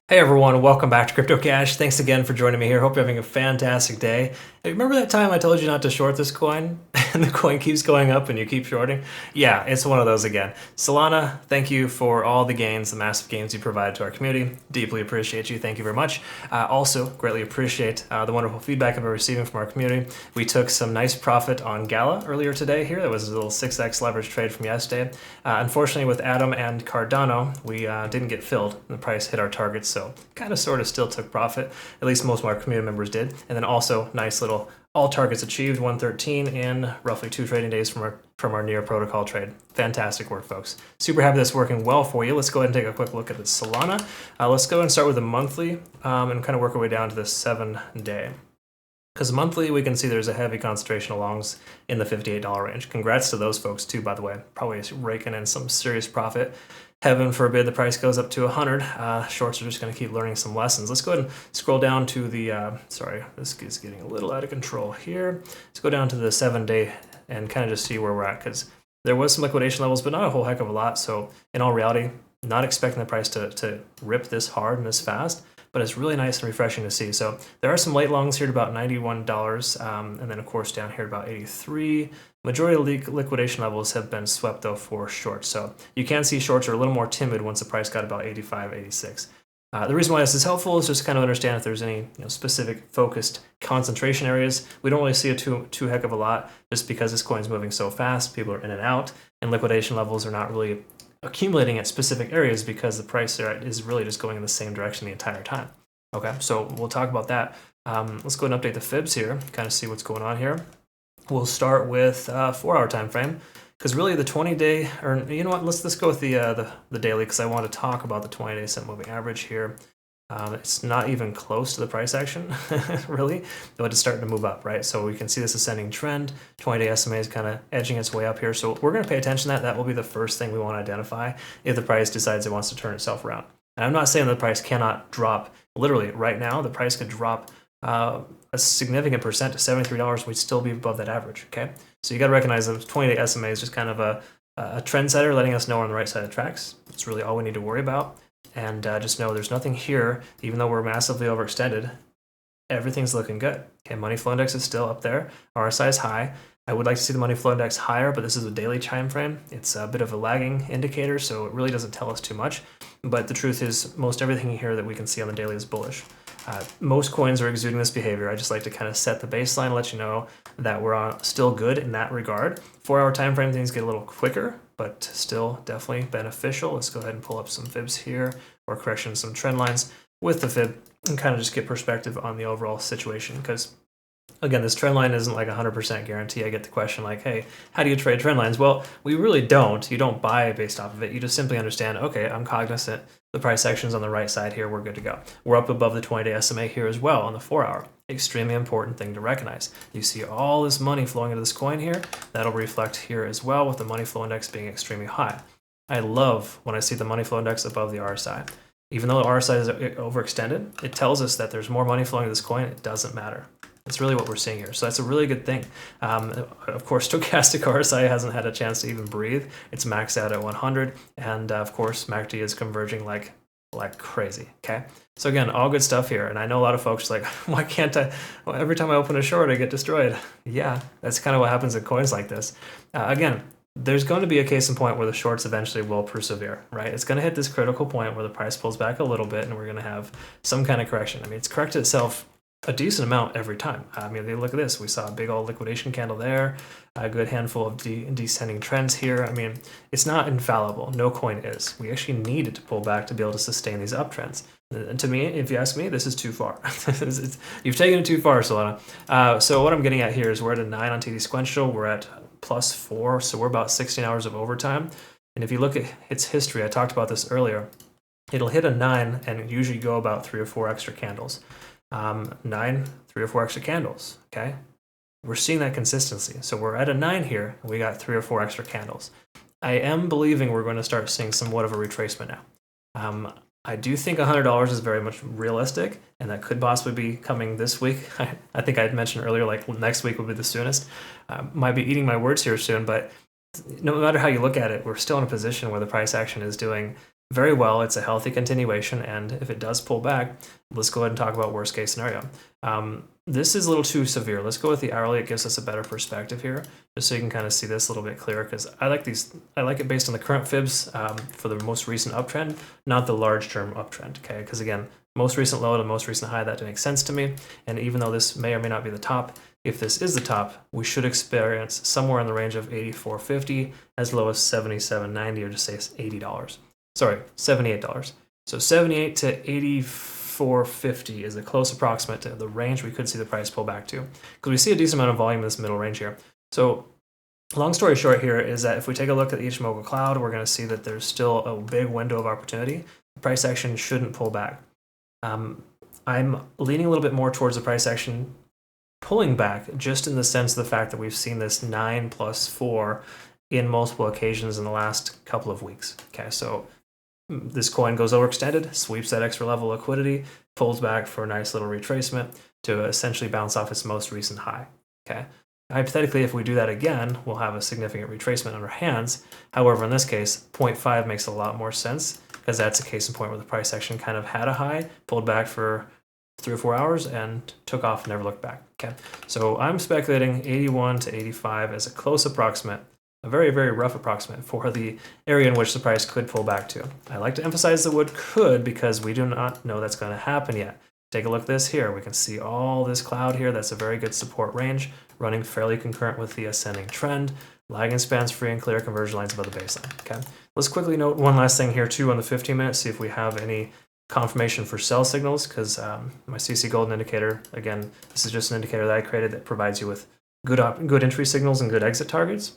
Hey everyone, welcome back to Crypto Cash. Thanks again for joining me here. Hope you're having a fantastic day. Hey, remember that time I told you not to short this coin and the coin keeps going up and you keep shorting? Yeah, it's one of those again. Solana, thank you for all the gains, the massive gains you provided to our community. Deeply appreciate you. Thank you very much. Also, greatly appreciate the wonderful feedback I've been receiving from our community. We took some nice profit on Gala earlier today here. That was a little 6x leverage trade from yesterday. Unfortunately, with Atom and Cardano, we didn't get filled. The price hit our targets, so kind of sort of still took profit. At least most of our community members did. And then also nice little all targets achieved, 113 in roughly 2 trading days from our near protocol trade. Fantastic work, folks. Super happy that's working well for you. Let's go ahead and take a quick look at the Solana. Let's go and start with the monthly and kind of work our way down to the 7-day. Because monthly, we can see there's a heavy concentration of longs in the $58 range. Congrats to those folks too, by the way. Probably raking in some serious profit. Heaven forbid the price goes up to 100. Shorts are just going to keep learning some lessons. Let's go ahead and scroll down to the, sorry, this is getting a little out of control here. Let's go down to the 7-day and kind of just see where we're at, because there was some liquidation levels, but not a whole heck of a lot. So in all reality, not expecting the price to rip this hard and this fast, but it's really nice and refreshing to see. So there are some late longs here at about $91, and then of course down here at about 83. Majority of the liquidation levels have been swept though for shorts. So you can see shorts are a little more timid once the price got about 85, 86. The reason why this is helpful is just to kind of understand if there's any specific focused concentration areas. We don't really see it too heck of a lot just because this coin's moving so fast. People are in and out, and liquidation levels are not really accumulating at specific areas because the price is really just going in the same direction the entire time. Okay, so we'll talk about that. Let's go ahead and update the fibs here, kind of see what's going on here. We'll start with 4-hour time frame, because really the 20-day, or you know what, let's go with the daily, because I want to talk about the 20-day set moving average here. It's not even close to the price action, really, but it's starting to move up, right? So we can see this ascending trend. 20-day SMA is kind of edging its way up here. So we're going to pay attention to that. That will be the first thing we want to identify if the price decides it wants to turn itself around. And I'm not saying the price cannot drop. Literally, right now, the price could drop a significant percent to $73. We'd still be above that average, okay? So you got to recognize the 20-day SMA is just kind of a trend setter, letting us know we're on the right side of the tracks. That's really all we need to worry about. And just know there's nothing here, even though we're massively overextended. Everything's looking good. Okay, money flow index is still up there. RSI is high. I would like to see the money flow index higher, but this is a daily time frame. It's a bit of a lagging indicator, so it really doesn't tell us too much. But the truth is, most everything here that we can see on the daily is bullish. Most coins are exuding this behavior. I just like to kind of set the baseline, let you know that we're still good in that regard. 4-hour time frame, things get a little quicker, but still definitely beneficial. Let's go ahead and pull up some fibs here, or correction some trend lines with the fib, and kind of just get perspective on the overall situation. Because again, this trend line isn't like 100% guarantee. I get the question like, hey, how do you trade trend lines? Well, we really don't. You don't buy based off of it. You just simply understand, okay, I'm cognizant. The price action's on the right side here. We're good to go. We're up above the 20-day SMA here as well on the 4-hour. Extremely important thing to recognize. You see all this money flowing into this coin here. That'll reflect here as well with the money flow index being extremely high. I love when I see the money flow index above the RSI. Even though the RSI is overextended, it tells us that there's more money flowing to this coin. It doesn't matter. That's really what we're seeing here. So that's a really good thing. Of course, stochastic RSI hasn't had a chance to even breathe. It's maxed out at 100. And of course, MACD is converging like crazy, okay? So again, all good stuff here. And I know a lot of folks like, why can't I, well, every time I open a short, I get destroyed. Yeah, that's kind of what happens at coins like this. Again, there's going to be a case in point where the shorts eventually will persevere, right? It's going to hit this critical point where the price pulls back a little bit and we're going to have some kind of correction. I mean, it's corrected itself a decent amount every time. I mean, look at this. We saw a big old liquidation candle there, a good handful of descending trends here. I mean, it's not infallible. No coin is. We actually need it to pull back to be able to sustain these uptrends. And to me, if you ask me, this is too far. You've taken it too far, Solana. So what I'm getting at here is we're at a 9 on TD sequential. We're at +4, so we're about 16 hours of overtime. And if you look at its history, I talked about this earlier, it'll hit a 9 and usually go about 3 or 4 extra candles. 9, 3 or 4 extra candles, okay? We're seeing that consistency. So we're at a 9 here, and we got 3 or 4 extra candles. I am believing we're going to start seeing somewhat of a retracement now. I do think $100 is very much realistic, and that could possibly be coming this week. I think I had mentioned earlier, like next week would be the soonest. Might be eating my words here soon, but no matter how you look at it, we're still in a position where the price action is doing very well. It's a healthy continuation, and if it does pull back, let's go ahead and talk about worst case scenario. This is a little too severe. Let's go with the hourly. It gives us a better perspective here, just so you can kind of see this a little bit clearer, because I like these. I like it based on the current fibs for the most recent uptrend, not the large term uptrend. Okay, because again, most recent low to most recent high, that makes sense to me. And even though this may or may not be the top, if this is the top, we should experience somewhere in the range of $84.50 as low as $77.90, or just say $80. Sorry, $78. So 78 to 84.50 is a close approximate to the range we could see the price pull back to, because we see a decent amount of volume in this middle range here. So long story short here is that if we take a look at the Ichimoku cloud, we're going to see that there's still a big window of opportunity. The price action shouldn't pull back. I'm leaning a little bit more towards the price action pulling back, just in the sense of the fact that we've seen this 9+4 in multiple occasions in the last couple of weeks. Okay, so this coin goes overextended, sweeps that extra level of liquidity, pulls back for a nice little retracement to essentially bounce off its most recent high. Okay, hypothetically, if we do that again, we'll have a significant retracement on our hands. However, in this case, 0.5 makes a lot more sense, because that's a case in point where the price action kind of had a high, pulled back for 3 or 4 hours, and took off and never looked back. Okay, so I'm speculating 81 to 85 as a close approximate, a very, very rough approximate for the area in which the price could pull back to. I like to emphasize the word could, because we do not know that's going to happen yet. Take a look at this here. We can see all this cloud here. That's a very good support range, running fairly concurrent with the ascending trend. Lagging spans free and clear, conversion lines above the baseline. Okay, let's quickly note one last thing here too on the 15 minutes, see if we have any confirmation for sell signals, because my CC Golden indicator, again, this is just an indicator that I created that provides you with good entry signals and good exit targets.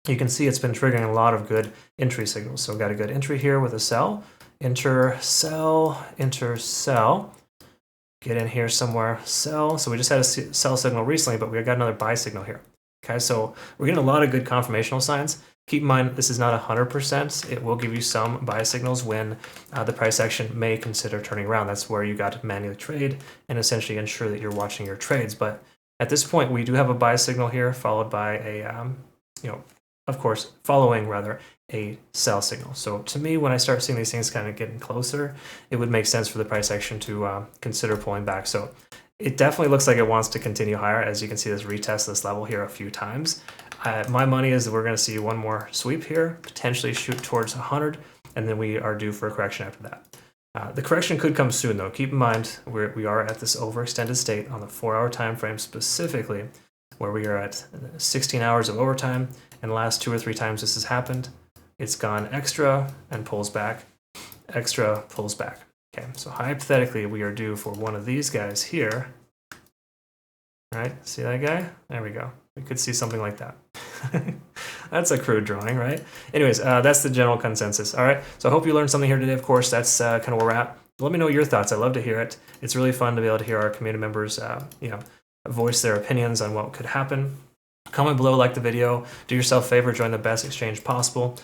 You can see it's been triggering a lot of good entry signals. So we've got a good entry here with a sell, enter, sell, enter, sell. Get in here somewhere, sell. So we just had a sell signal recently, but we got another buy signal here. Okay, so we're getting a lot of good confirmational signs. Keep in mind, this is not 100%. It will give you some buy signals when the price action may consider turning around. That's where you got to manually trade and essentially ensure that you're watching your trades. But at this point, we do have a buy signal here, followed by a, of course, following rather a sell signal. So to me, when I start seeing these things kind of getting closer, it would make sense for the price action to consider pulling back. So it definitely looks like it wants to continue higher. As you can see, this retest this level here a few times. My money is that we're going to see one more sweep here, potentially shoot towards 100, and then we are due for a correction after that. The correction could come soon, though. Keep in mind, we are at this overextended state on the 4-hour time frame specifically, where we are at 16 hours of overtime, and the last 2 or 3 times this has happened, it's gone extra and pulls back, extra, pulls back. Okay, so hypothetically, we are due for one of these guys here. Right, see that guy? There we go. We could see something like that. That's a crude drawing, right? Anyways, that's the general consensus. All right, so I hope you learned something here today. Of course, that's kind of where we're at. Let me know your thoughts. I love to hear it. It's really fun to be able to hear our community members, voice their opinions on what could happen. Comment below, like the video. Do yourself a favor, join the best exchange possible.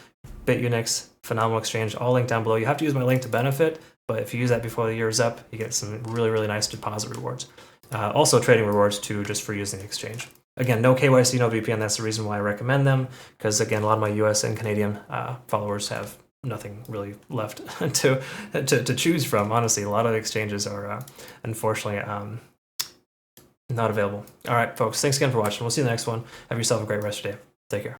Bitunix, phenomenal exchange, all linked down below. You have to use my link to benefit, but if you use that before the year is up, you get some really, really nice deposit rewards. Also trading rewards too, just for using the exchange. Again, no KYC, no VPN. That's the reason why I recommend them, because again, a lot of my US and Canadian followers have nothing really left to choose from. Honestly, a lot of the exchanges are unfortunately not available. All right, folks, thanks again for watching. We'll see you in the next one. Have yourself a great rest of your day. Take care.